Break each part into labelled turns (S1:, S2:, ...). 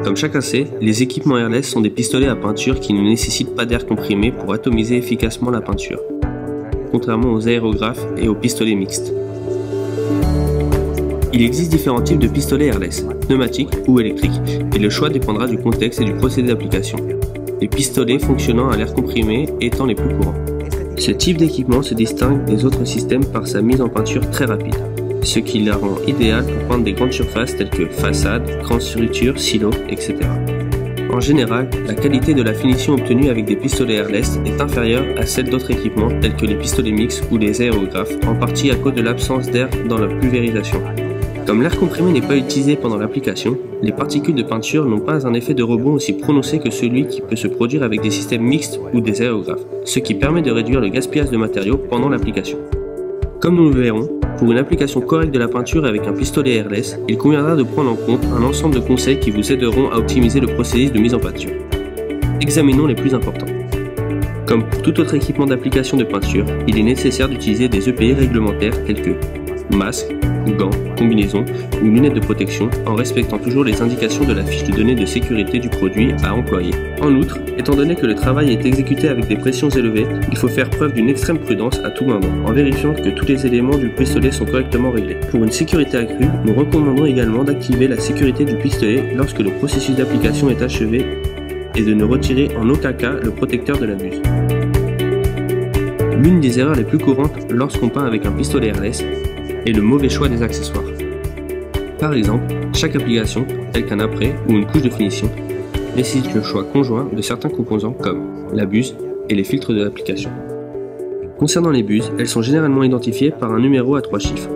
S1: Comme chacun sait, les équipements airless sont des pistolets à peinture qui ne nécessitent pas d'air comprimé pour atomiser efficacement la peinture, contrairement aux aérographes et aux pistolets mixtes. Il existe différents types de pistolets airless, pneumatiques ou électriques, et le choix dépendra du contexte et du procédé d'application. Les pistolets fonctionnant à l'air comprimé étant les plus courants. Ce type d'équipement se distingue des autres systèmes par sa mise en peinture très rapide, ce qui la rend idéale pour peindre des grandes surfaces telles que façades, grandes structures, silos, etc. En général, la qualité de la finition obtenue avec des pistolets airless est inférieure à celle d'autres équipements tels que les pistolets mixtes ou les aérographes, en partie à cause de l'absence d'air dans la pulvérisation. Comme l'air comprimé n'est pas utilisé pendant l'application, les particules de peinture n'ont pas un effet de rebond aussi prononcé que celui qui peut se produire avec des systèmes mixtes ou des aérographes, ce qui permet de réduire le gaspillage de matériaux pendant l'application. Comme nous le verrons, pour une application correcte de la peinture avec un pistolet airless, il conviendra de prendre en compte un ensemble de conseils qui vous aideront à optimiser le processus de mise en peinture. Examinons les plus importants. Comme pour tout autre équipement d'application de peinture, il est nécessaire d'utiliser des EPI réglementaires tels que masques, gants, combinaisons ou lunettes de protection en respectant toujours les indications de la fiche de données de sécurité du produit à employer. En outre, étant donné que le travail est exécuté avec des pressions élevées, il faut faire preuve d'une extrême prudence à tout moment en vérifiant que tous les éléments du pistolet sont correctement réglés. Pour une sécurité accrue, nous recommandons également d'activer la sécurité du pistolet lorsque le processus d'application est achevé et de ne retirer en aucun cas le protecteur de la buse. L'une des erreurs les plus courantes lorsqu'on peint avec un pistolet airless est le mauvais choix des accessoires. Par exemple, chaque application, telle qu'un apprêt ou une couche de finition, nécessite le choix conjoint de certains composants comme la buse et les filtres de l'application. Concernant les buses, elles sont généralement identifiées par un numéro à 3 chiffres.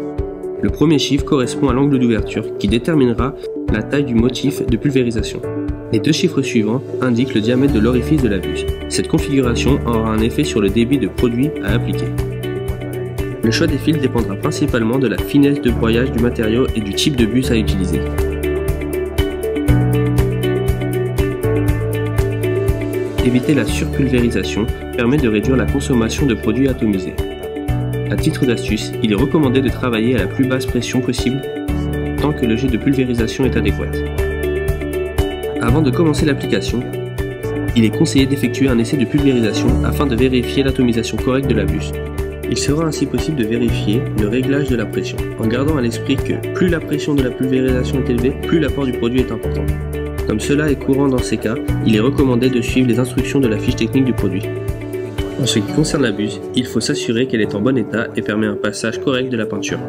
S1: Le premier chiffre correspond à l'angle d'ouverture qui déterminera la taille du motif de pulvérisation. Les 2 chiffres suivants indiquent le diamètre de l'orifice de la buse. Cette configuration aura un effet sur le débit de produit à appliquer. Le choix des fils dépendra principalement de la finesse de broyage du matériau et du type de buse à utiliser. Éviter la surpulvérisation permet de réduire la consommation de produits atomisés. À titre d'astuce, il est recommandé de travailler à la plus basse pression possible tant que le jet de pulvérisation est adéquat. Avant de commencer l'application, il est conseillé d'effectuer un essai de pulvérisation afin de vérifier l'atomisation correcte de la buse. Il sera ainsi possible de vérifier le réglage de la pression, en gardant à l'esprit que plus la pression de la pulvérisation est élevée, plus l'apport du produit est important. Comme cela est courant dans ces cas, il est recommandé de suivre les instructions de la fiche technique du produit. En ce qui concerne la buse, il faut s'assurer qu'elle est en bon état et permet un passage correct de la peinture.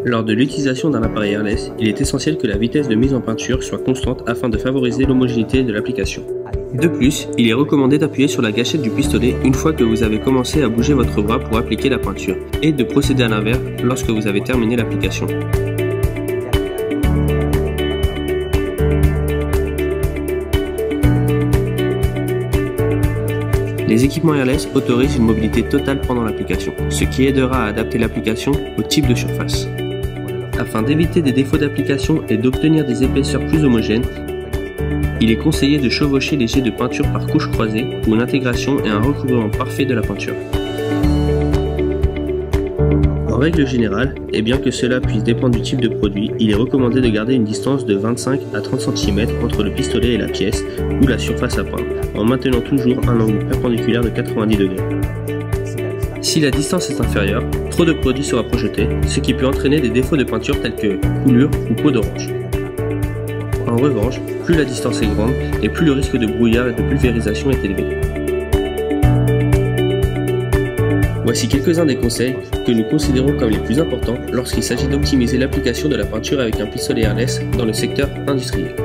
S1: Lors de l'utilisation d'un appareil airless, il est essentiel que la vitesse de mise en peinture soit constante afin de favoriser l'homogénéité de l'application. De plus, il est recommandé d'appuyer sur la gâchette du pistolet une fois que vous avez commencé à bouger votre bras pour appliquer la peinture, et de procéder à l'inverse lorsque vous avez terminé l'application. Les équipements airless autorisent une mobilité totale pendant l'application, ce qui aidera à adapter l'application au type de surface. Afin d'éviter des défauts d'application et d'obtenir des épaisseurs plus homogènes, il est conseillé de chevaucher les jets de peinture par couche croisée pour une intégration et un recouvrement parfait de la peinture. En règle générale, et bien que cela puisse dépendre du type de produit, il est recommandé de garder une distance de 25 à 30 cm entre le pistolet et la pièce ou la surface à peindre, en maintenant toujours un angle perpendiculaire de 90 degrés. Si la distance est inférieure, trop de produit sera projeté, ce qui peut entraîner des défauts de peinture tels que coulure ou peau d'orange. En revanche, plus la distance est grande et plus le risque de brouillard et de pulvérisation est élevé. Voici quelques-uns des conseils que nous considérons comme les plus importants lorsqu'il s'agit d'optimiser l'application de la peinture avec un pistolet airless dans le secteur industriel.